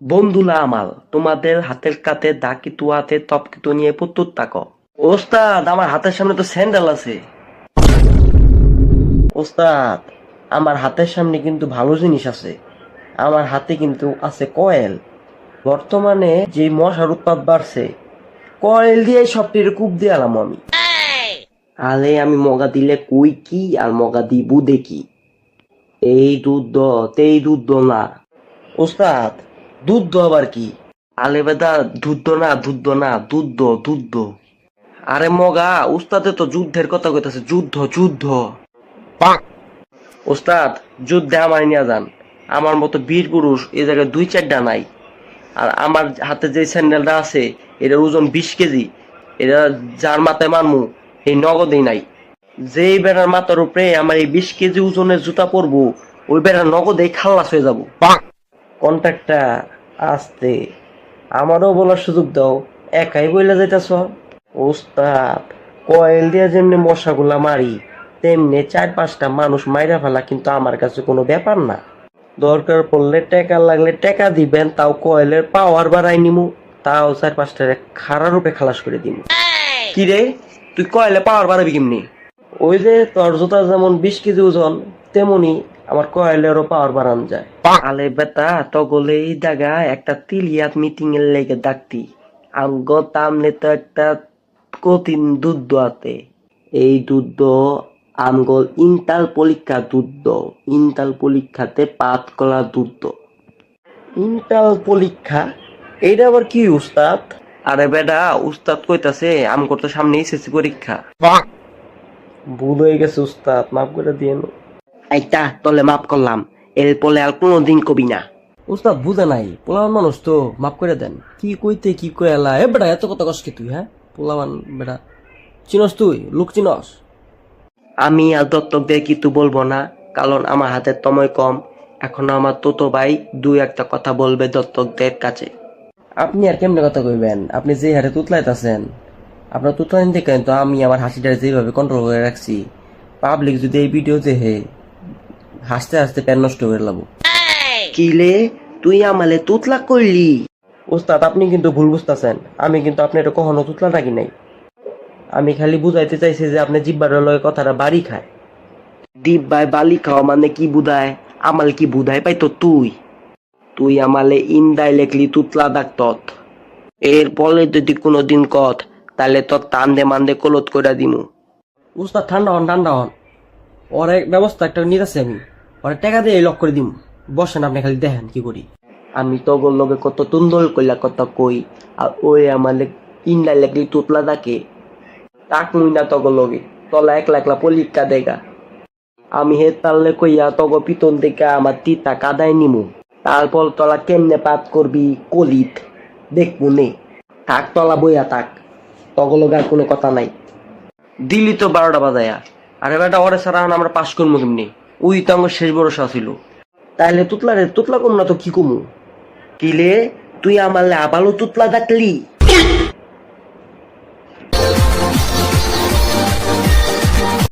বন্ধুলা আমাল তোমাদের হাতের কাতে দা কিতু হাতে তপ কিতু নিয়ে পুত্তুর তাকো। ওস্তাদ আমার হাতের সামনে তো স্যান্ডেল আছে। ওস্তাদ আমার হাতের সামনে কিন্তু ভালো জিনিস আছে। আমার হাতে কিন্তু আছে কয়েল। বর্তমানে যে মশার উৎপাত বাড়ছে, কয়েল দিয়ে সবটির কূপ দিয়ালাম আমি। আলে আমি মগা দিলে কই কি আর মগা দিবু দেখি। এই দুধ তেই দুধ না। ওস্তাদ দুধ আবার কি? আলে বেদা দুধ। আরে মগা উস্তাদে তো যুদ্ধের কথা কইতাছে, যুদ্ধ। ওস্তাদ যুদ্ধে আমার নিয়ে যান। আমার মতো বীর পুরুষ এই জায়গায় 2-4টা নাই। আর আমার হাতে যে স্যান্ডেলটা আছে এটার ওজন 20 কেজি। এটা যার মাথায় মারমু এই নগদেই নাই। যেই বেড়ার মাথার উপরে আমার এই 20 কেজি ওজনের জুতা পরবো, ওই বেড়ার নগদেই খাল্লাস হয়ে যাবো। কন্ট্রাক্টটা আসতে আমারও বলার সুযোগ দাও। একাই বইলা যাইতাছ। ওস্তাদ কয়েল দিয়ে যেমনি মশাগুলা মারি, তেমনি 4-5টা মানুষ মাইরা ফেলা কিন্তু আমার কাছে কোনো ব্যাপার না। দরকার পড়লে টাকা লাগলে টাকা দিবেন, তাও কয়েলের পাওয়ার বাড়াই নিমু। তাও 4-5টা খাড়া রূপে খালাস করে দিমু। কি রে, তুই কয়েলে পাওয়ার বাড়াবি কেমনি? ওই যে তোর জুতা যেমন 20 কেজি ওজন, তেমনি আমার কয়েলেরও পাওয়ার বাড়ানো যায়। আলে বেটা তগলে এই জায়গা একটা তিলিয়াত মিটিং এর লেগে ডাকতি। আমগো তামনে তো একটা কঠিন দুধ আছে। এই দুধ আমগো ইন্টাল পরীক্ষাতে পাত করা দুধ। ইন্টাল পরীক্ষা? এইটা আবার কি উস্তাদ? আরে বেটা উস্তাদ কইতাছে আমগো তো সামনে এসএসসি পরীক্ষা। ভুল হয়ে গেছে উস্তাদ, মাফ করে দিয়েন। আইতা তলে মাফ করলাম, এরপরে আর কোনোদিন কবি না। উস্তাদ বুঝে নাই, পোলাবান মানুষ তো মাফ করে দেন। কি কইতে কি কইলা এ বেটা, এত কথা কষ্ট তুই? হ্যাঁ পোলাবান বেটা, চিনস তুই লোক চিনস? আমি আর দত্তকদের কিছু বলবো না, কারণ আমার হাতে সময় কম। এখন আমার তোতো ভাই 2-1টা কথা বলবে দত্তকদের কাছে। আপনি আর কেমনে কথা কইবেন? আপনি যে হারে তুতলাইতাছেন, আপনার তুতলাইন দেখেন তো আমি আমার হাসিটা যেভাবে কন্ট্রোল করে রাখছি। পাবলিক যদি এই ভিডিও দেখে হাসতে হাসতে প্যান নষ্ট করে লাবো। কিলে তুই আমালে তুতলা করলি? উস্তাদ আপনি কিন্তু ভুল বুঝতেছেন। আমি কিন্তু আপনি এটা কখনো তুতলা রাখি নাই। আমি খালি বুঝাইতে চাইছি যে আপনি জিব্বার লগে কথাটা বাড়ি খায়। দীপ ভাই বালি খাওয়া মানে কি বুধায়? আমাল কি বুধাই পাইতো তুই আমালে ইনডাইরেক্টলি তুতলা ডাকতত। এর পরে যদি কোনোদিন কত, তাহলে তোর টান্দে মান্দে কলত করে দিমু। উস্তাদ ঠান্ডা হন। ওর এক ব্যবস্থা একটা নিতেছি আমি। ওর টাকা দিয়ে লক করে দিম। বসেন আপনি খালি দেখেন কি করি। আমি তো ওর লগে কত তুন্দল কইলা কথা কই, আর ওই আমালে ইনডাইরেক্টলি তুতলা ডাকে। তাক মুই না তগর লগে, তলা একলা পলিকা দেগা। আমি হে তাল্লে কইয়া তগ পিতন থেকে আমার তিতা কাদায় নিমু। তারপর তলা কেমনে পাত করবি কলিত দেখবো নে। থাক তলা বইয়া থাক, তগলগ আর কোনো কথা নাই। দিলি তো 12টা বাজায়া। আরে বেটা ওরে সারা আমরা পাস করবো কেমনি? ওই তো আমার শেষ ভরসা ছিল। তাইলে তুতলা কম না তো কি কমু? কিলে তুই আমালে আবারও তুতলা ডাকলি?